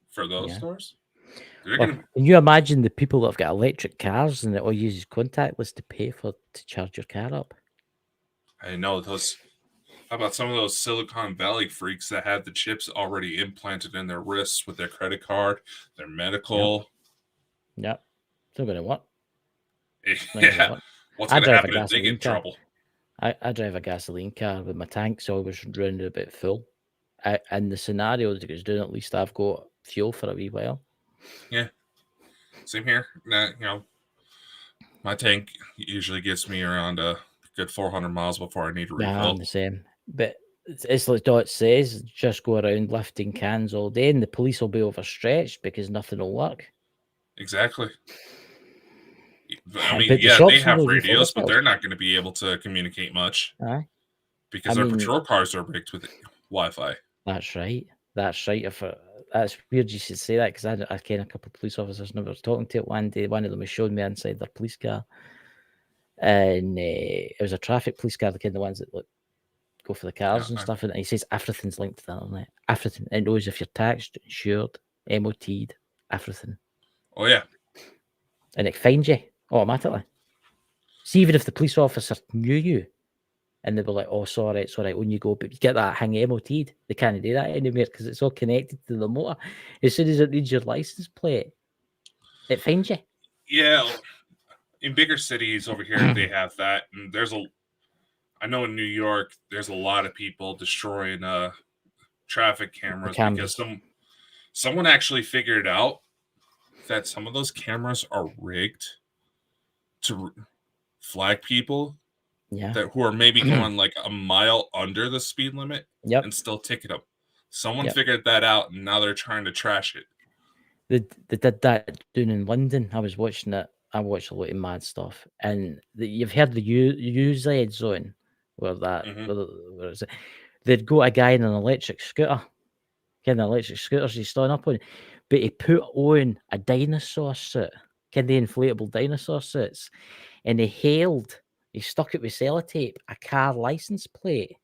for those stores? Can you imagine the people that have got electric cars and it all uses contactless to charge your car up? I know those. How about some of those Silicon Valley freaks that have the chips already implanted in their wrists with their credit card, their medical? Yep. It's not going to work. Yeah. What's going to happen if they get in trouble? I drive a gasoline car with my tanks always running a bit full. And the scenario that it was doing, at least I've got fuel for a wee while. Yeah. Same here. My tank usually gets me around a good 400 miles before I need to refill. I'm the same. But it's like Dot says, just go around lifting cans all day and the police will be overstretched because nothing will work. Exactly. I mean, they have radios, but they're not going to be able to communicate much because their patrol cars are rigged with Wi-Fi. That's right. That's weird you should say that, because I ken a couple of police officers and I was talking to it one day. One of them was showing me inside their police car, and it was a traffic police car, the ones that go for the cars and stuff. And he says everything's linked to the internet. Everything. It knows if you're taxed, insured, MOT'd, everything. Oh yeah. And it finds you automatically. See, even if the police officer knew you, and they were like, oh, sorry, it's all right, when you go, but you get that hang MOT'd. They can't do that anymore because it's all connected to the motor. As soon as it reads your license plate, it finds you. Yeah. In bigger cities over here, they have that. And I know in New York, there's a lot of people destroying traffic cameras because someone actually figured out that some of those cameras are rigged to flag people who are maybe going like a mile under the speed limit and still ticket them. Someone figured that out, and now they're trying to trash it. They did that down in London. I was watching it. I watched a lot of mad stuff, and you've heard the UZ zone where that where is it? They'd go a guy in an electric scooter. Kind of electric scooters he's standing up on, but he put on a dinosaur suit, kind of inflatable dinosaur suits, and he stuck it with sellotape, a car license plate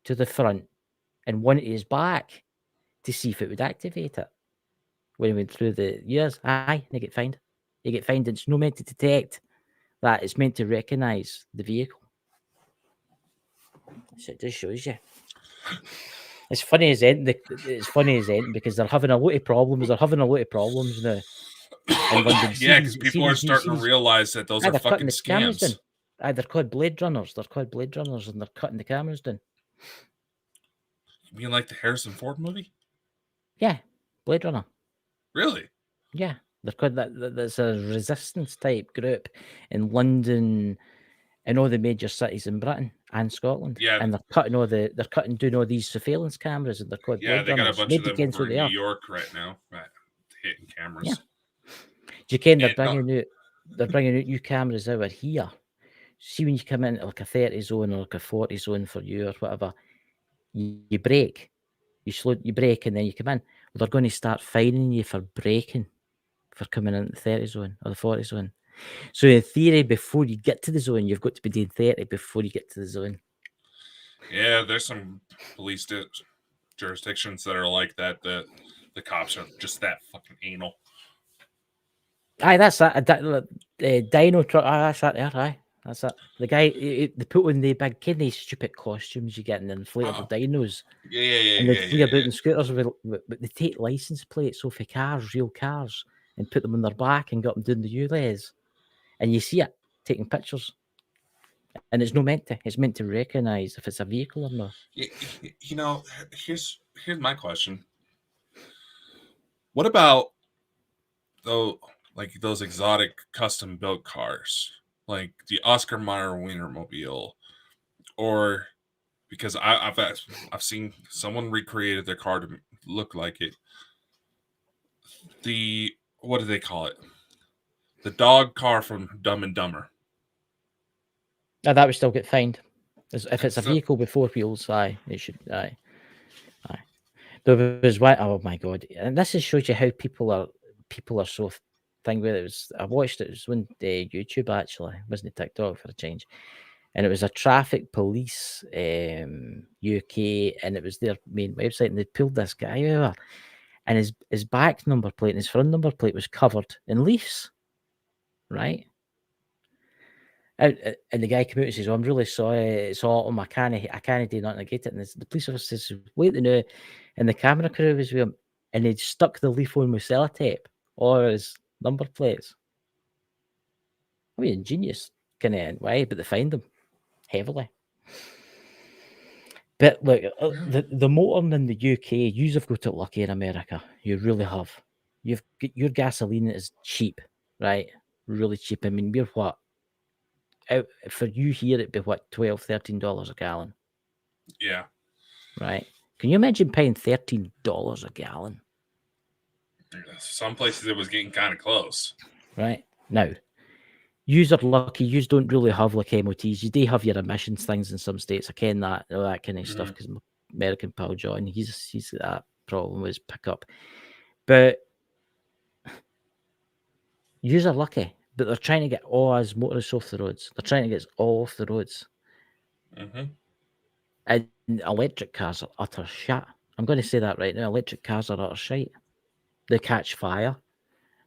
to the front and one at his back to see if it would activate it. When he went through the years, aye, they get fined. They get fined. It's not meant to detect that. It's meant to recognise the vehicle. So it just shows you. It's funny as anything. It's funny as anything because they're having a lot of problems. They're having a lot of problems now in London. Yeah, because people are starting to realize that those are they're cutting fucking the cameras down. scams. They're called Blade Runners. They're called Blade Runners, and they're cutting the cameras down. You mean like the Harrison Ford movie? Yeah, Blade Runner. Really? Yeah, they're called that. That's a resistance type group in London and all the major cities in Britain and Scotland. Yeah. And they're doing all these surveillance cameras, and they're called Yeah, Blade they got Runners. a bunch of Nobody them gets over who in they New are. York right now, hitting cameras. Yeah. Do you ken they're bringing out new cameras over here? See when you come into like a 30 zone or like a 40 zone for you or whatever, you brake, you brake, and then you come in. Well, they're going to start fining you for braking for coming in the 30 zone or the 40 zone. So in theory, before you get to the zone, you've got to be doing 30 before you get to the zone. Yeah, there's some police jurisdictions that are like that. The cops are just that fucking anal. Aye, that's that. Dino truck. Aye, that's that there. Aye, that's it. The guy, they put on the big, kidney stupid costumes you get in the inflatable dinos. Yeah. And they flee about in scooters but they take license plates off of cars, real cars, and put them on their back and got them doing the ULEZ. And you see it, taking pictures. And it's not meant to. It's meant to recognise if it's a vehicle or not. You know, here's my question. What about those exotic custom built cars, like the Oscar Mayer Wienermobile, or because I've seen someone recreated their car to look like it. What do they call it? The dog car from Dumb and Dumber. Now, that would still get fined. If it's a vehicle with four wheels, aye, it should, aye. There was one, oh my god, and this just shows you how people are so thing with it. I watched it. It was on YouTube actually. It wasn't TikTok for a change, and it was a traffic police UK, and it was their main website, and they pulled this guy over, and his back number plate and his front number plate was covered in leaves, right? And the guy came out and says, "Oh, I'm really sorry, it's autumn. I can't do nothing to get it." And the police officer says, "Wait now," and the camera crew was with him, and they'd stuck the leaf on with sellotape or his number plates. I mean, ingenious kind of way, but they fined them heavily. But look, the motoring in the UK, you've got it lucky in America. You really have. Your gasoline is cheap, right? Really cheap. I mean, we're what? For you here, it'd be what, $12, $13 a gallon. Yeah. Right. Can you imagine paying $13 a gallon? Some places it was getting kind of close. Right. Now, yous are lucky. Yous don't really have like MOTs. You do have your emissions things in some states. I ken that, all that kind of stuff, because my American pal John, he's got that problem with his pickup. But yous are lucky. But they're trying to get all us motorists off the roads. They're trying to get us all off the roads. And electric cars are utter shit. I'm going to say that right now. Electric cars are utter shite. They catch fire.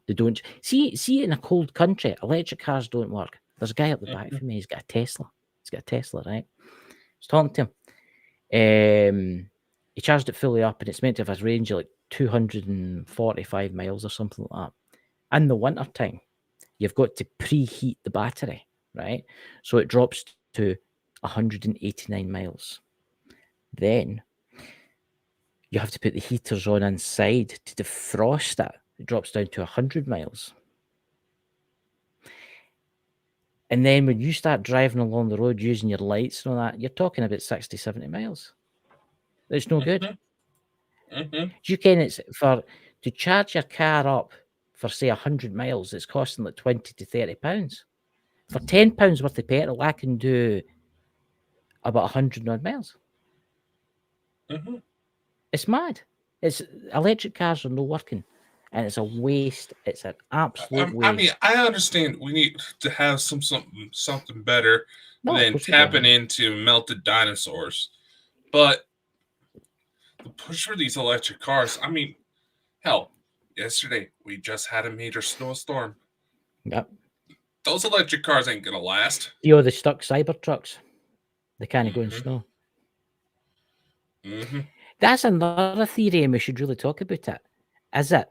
They don't see in a cold country. Electric cars don't work. There's a guy up the back from me. He's got a Tesla. Right? I was talking to him. He charged it fully up, and it's meant to have a range of like 245 miles or something like that. In the winter time, you've got to preheat the battery, right? So it drops to 189 miles. Then you have to put the heaters on inside to defrost it. It drops down to 100 miles. And then when you start driving along the road using your lights and all that, you're talking about 60, 70 miles. It's no good. You can, it's to charge your car up for say 100 miles, it's costing like 20 to 30 pounds. For 10 pounds worth of petrol, I can do about 100 odd miles. It's mad. It's electric cars are not working. and it's a waste. It's an absolute waste. I mean, I understand we need to have something better No, of than course we do. tapping into melted dinosaurs, but the push for these electric cars. I mean, hell, yesterday we just had a major snowstorm. Yep. Those electric cars ain't gonna last. You know the stuck cyber trucks. They can't go in Mhm. snow. Mm-hmm. That's another theory, and we should really talk about it. Is it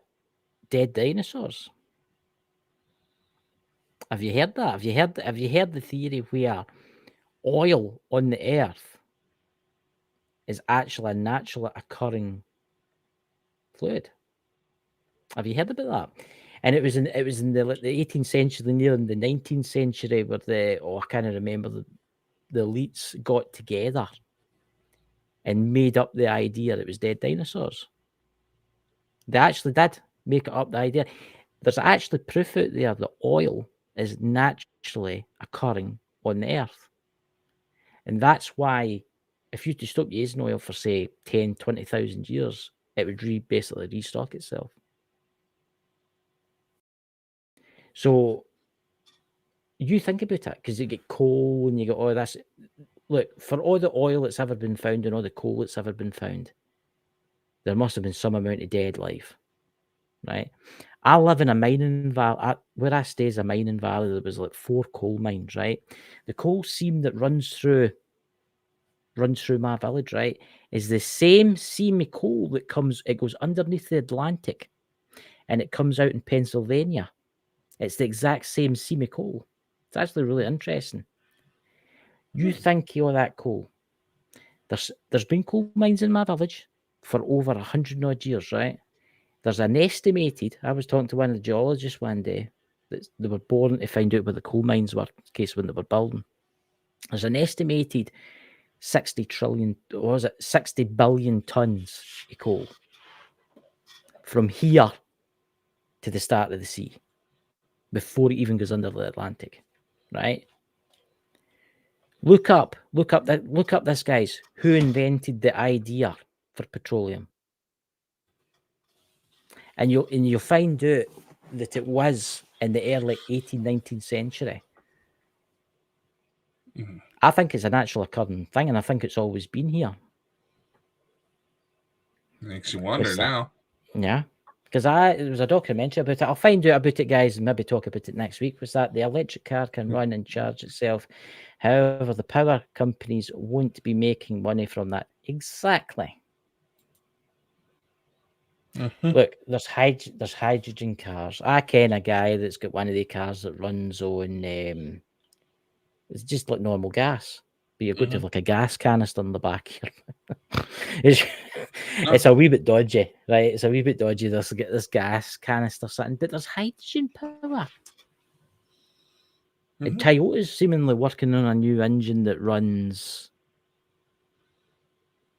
dead dinosaurs? Have you heard that? Have you heard the theory where oil on the earth is actually a naturally occurring fluid? Have you heard about that? And it was in the 18th century, near in the 19th century, where I can't remember, the elites got together and made up the idea it was dead dinosaurs. They actually did make it up, the idea. There's actually proof out there that oil is naturally occurring on the earth. And that's why if you to stop using oil for, say, 10, 20,000 years, it would basically restock itself. So you think about it, because you get coal and you get all this. Look, for all the oil that's ever been found and all the coal that's ever been found, there must have been some amount of dead life, right? I live in a mining valley. Where I stay is a mining valley. There was like 4 coal mines, right? The coal seam that runs through my village, right, is the same seam of coal that goes underneath the Atlantic, and it comes out in Pennsylvania. It's the exact same seam of coal. It's actually really interesting. You think all that coal. There's been coal mines in my village for over 100 odd years, right? There's an estimated. I was talking to one of the geologists one day that they were born to find out where the coal mines were, in case when they were building. There's an estimated 60 billion tons of coal from here to the start of the sea before it even goes under the Atlantic, right? Look up this, guys. Who invented the idea for petroleum? And you'll find out that it was in the early 18th, 19th century. Mm-hmm. I think it's a natural occurring thing, and I think it's always been here. Makes you wonder now. Yeah. Because there was a documentary about it. I'll find out about it, guys, and maybe talk about it next week. Was that the electric car can run and charge itself? However, the power companies won't be making money from that. Exactly. Mm-hmm. Look, there's hydrogen cars. I ken a guy that's got one of the cars that runs on. It's just like normal gas, but you've got to have like a gas canister in the back here. It's a wee bit dodgy, right? It's a wee bit dodgy. There's this gas canister sitting, but there's hydrogen power. And Toyota's seemingly working on a new engine that runs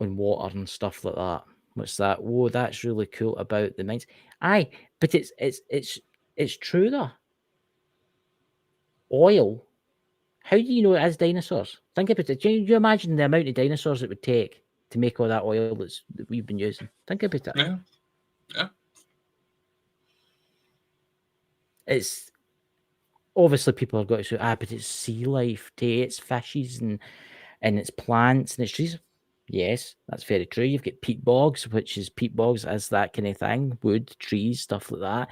on water and stuff like that. What's that? Whoa, that's really cool about the mines. Aye, but it's true though. Oil. How do you know it is dinosaurs? Think about it. Do you imagine the amount of dinosaurs it would take to make all that oil that we've been using? Think about it. Yeah. Yeah. It's obviously people have got to say, but it's sea life, it's fishes and it's plants and it's trees. Yes, that's very true. You've got peat bogs, which is peat bogs as that kind of thing, wood, trees, stuff like that.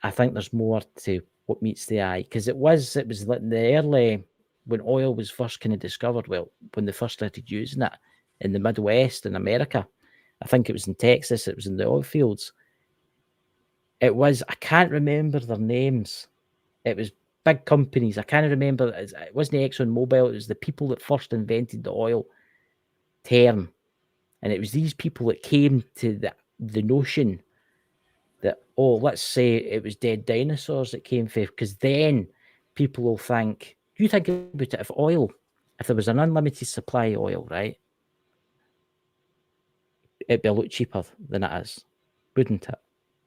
I think there's more to what meets the eye, because it was like the early, when oil was first kind of discovered, well, when they first started using it in the Midwest in America. I think it was in Texas, it was in the oil fields. It was, I can't remember their names. It was big companies. I can't remember. It wasn't ExxonMobil. It was the people that first invented the oil term. And it was these people that came to the notion that, let's say it was dead dinosaurs that came from, because then people will think, you think about it, if there was an unlimited supply of oil, right? It'd be a lot cheaper than it is, wouldn't it?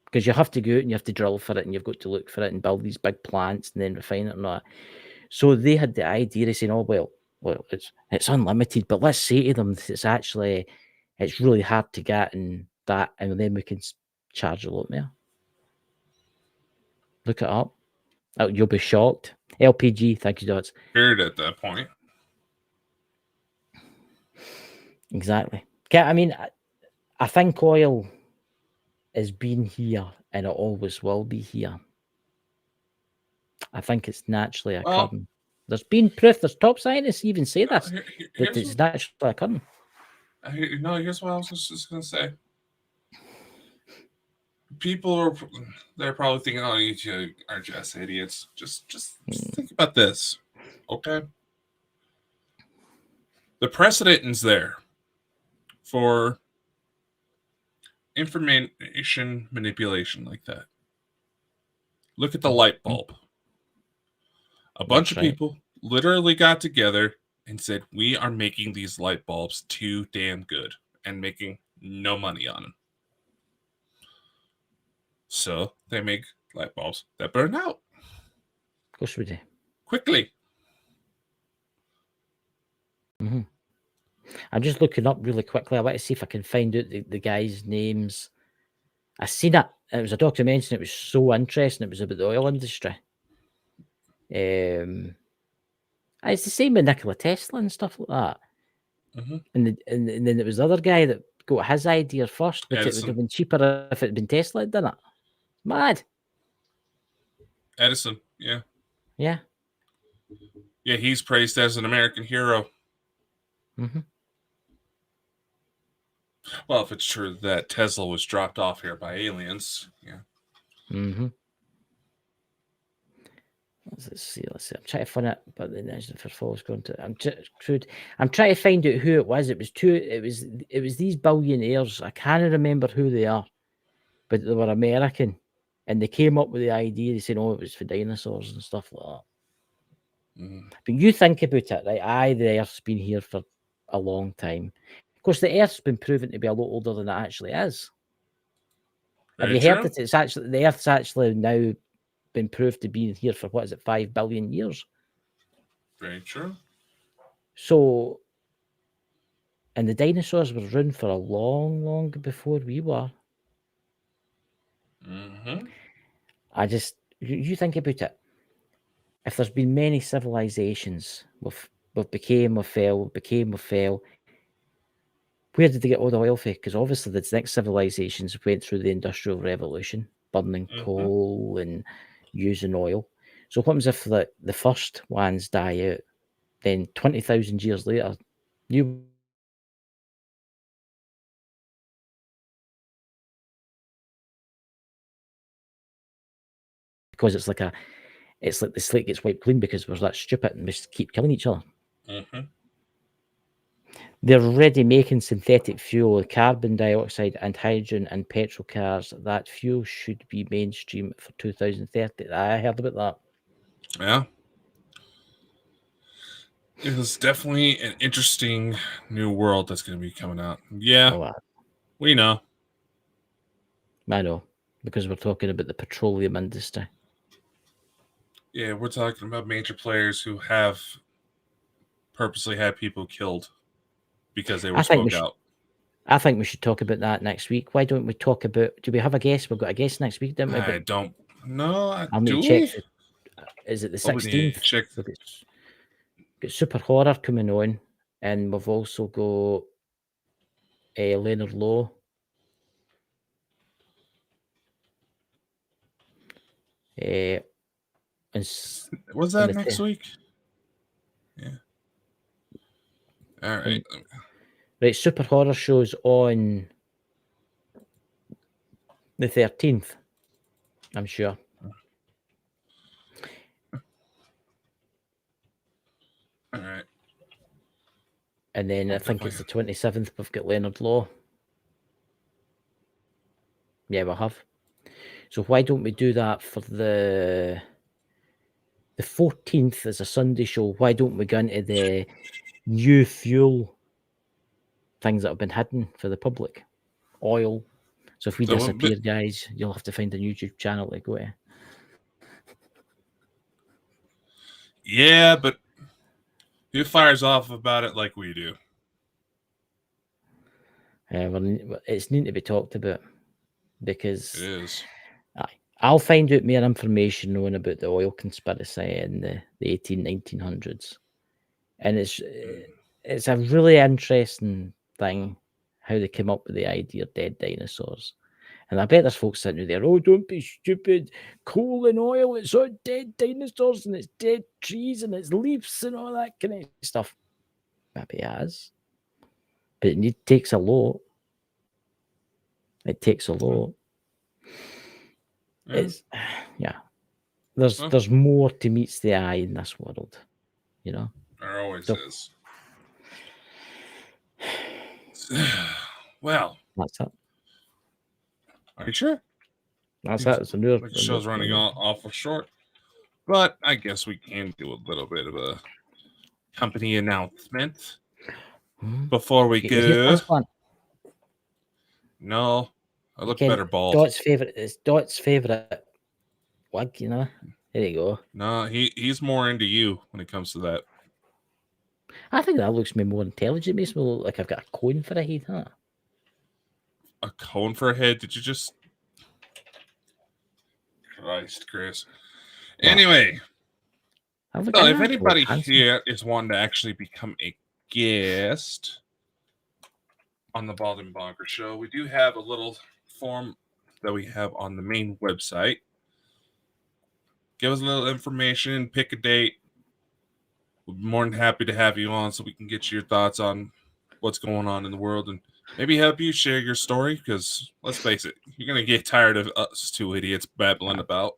Because you have to go out and you have to drill for it and you've got to look for it and build these big plants and then refine it and all that. So they had the idea of saying, well, it's unlimited, but let's say to them that it's really hard to get and that, and then we can charge a lot more. Look it up. Oh, you'll be shocked. LPG, thank you, Dots. Weird at that point. Exactly. I mean, I think oil has been here and it always will be here. I think it's naturally occurring. There's been proof. There's top scientists even say this, that it's naturally occurring. Here's what I was just going to say. People they're probably thinking, oh, you are just idiots. Just think about this, okay? The precedent is there for information manipulation like that. Look at the light bulb. A bunch of people literally got together and said, we are making these light bulbs too damn good and making no money on them. So they make light bulbs that burn out. Of course we do. Quickly. Mm-hmm. I'm just looking up really quickly. I want to see if I can find out the guys' names. I seen it. It was a documentary. It was so interesting. It was about the oil industry. It's the same with Nikola Tesla and stuff like that. Mm-hmm. And then there was the other guy that got his idea first, but it would have been cheaper if it had been Tesla had done it. Mad. Edison, yeah. Yeah. Yeah, he's praised as an American hero. Mm-hmm. Well, if it's true that Tesla was dropped off here by aliens, yeah. Mm-hmm. Let's see. I'm trying to find it, but the national for false content. I'm trying to find out who it was. It was these billionaires. I can't remember who they are, but they were American, and they came up with the idea. They said, "Oh, it was for dinosaurs and stuff like that." Mm. But you think about it, right? The Earth's been here for a long time. Of course, the Earth's been proven to be a lot older than it actually is. Have you heard that it's actually the Earth's actually now been proved to be here for 5 billion years? Very true. So, and the dinosaurs were around for a long before we were. Mm-hmm. You think about it. If there's been many civilizations, we've became, we fell, where did they get all the oil from? Because obviously the next civilizations went through the Industrial Revolution, burning coal and using oil. So what happens if the first ones die out? Then 20,000 years later, you because it's like the slate gets wiped clean because we're that stupid and we just keep killing each other. Mm-hmm. They're already making synthetic fuel, carbon dioxide and hydrogen and petrol cars. That fuel should be mainstream for 2030. I heard about that. Yeah. It was definitely an interesting new world that's going to be coming out. Yeah, we know. I know, because we're talking about the petroleum industry. Yeah, we're talking about major players who have purposely had people killed because they were spoke out. I think we should talk about that next week. Why don't we talk about? Do we have a guest? We've got a guest next week, didn't we? I don't know. I'll need to check. Is it the 16th? Check. We've got Super Horror coming on, and we've also got Leonard Lowe. Was that next week? Yeah. All right. Right, Super Horror shows on the 13th, I'm sure. All right. And then I think it's the 27th, we've got Leonard Lowe. Yeah, we'll have. So why don't we do that for the 14th is a Sunday show. Why don't we go into the new fuel things that have been hidden for the public? Oil. So if we disappear, guys, you'll have to find a YouTube channel to go to. Yeah, but who fires off about it like we do? It's need to be talked about. because It is. I'll find out more information knowing about the oil conspiracy in the 1900s. And it's a really interesting thing how they came up with the idea of dead dinosaurs. And I bet there's folks sitting there, oh, don't be stupid. Coal and oil, it's all dead dinosaurs and it's dead trees and it's leaves and all that kind of stuff. Maybe it has. But it takes a lot. It takes a lot. Yeah. It's there's more to meets the eye in this world, you know. There always So- is. Well, That's it. are you sure? That's it. It's a new. Like the show's running awful short, but I guess we can do a little bit of a company announcement before we go. No, I look better bald. Dot's favorite wig, you know. There you go. No, he's more into you when it comes to that. I think that looks me more intelligent. Makes me look like I've got a cone for a head, huh? A cone for a head? Did you just... Christ, Chris. What? Anyway, Well, if anybody here is wanting to actually become a guest on the Bald and Bonkers show, we do have a little form that we have on the main website. Give us a little information, pick a date. We'll be more than happy to have you on so we can get your thoughts on what's going on in the world and maybe help you share your story, because let's face it, you're going to get tired of us two idiots babbling about.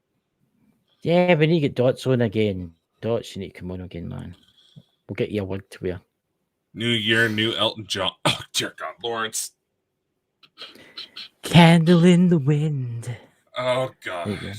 Yeah, we need to get Dots on again. Dots, you need to come on again, man. We'll get you a wig to wear. New year, new Elton John. Oh, dear God, Lawrence. Candle in the wind. Oh, There you God. go.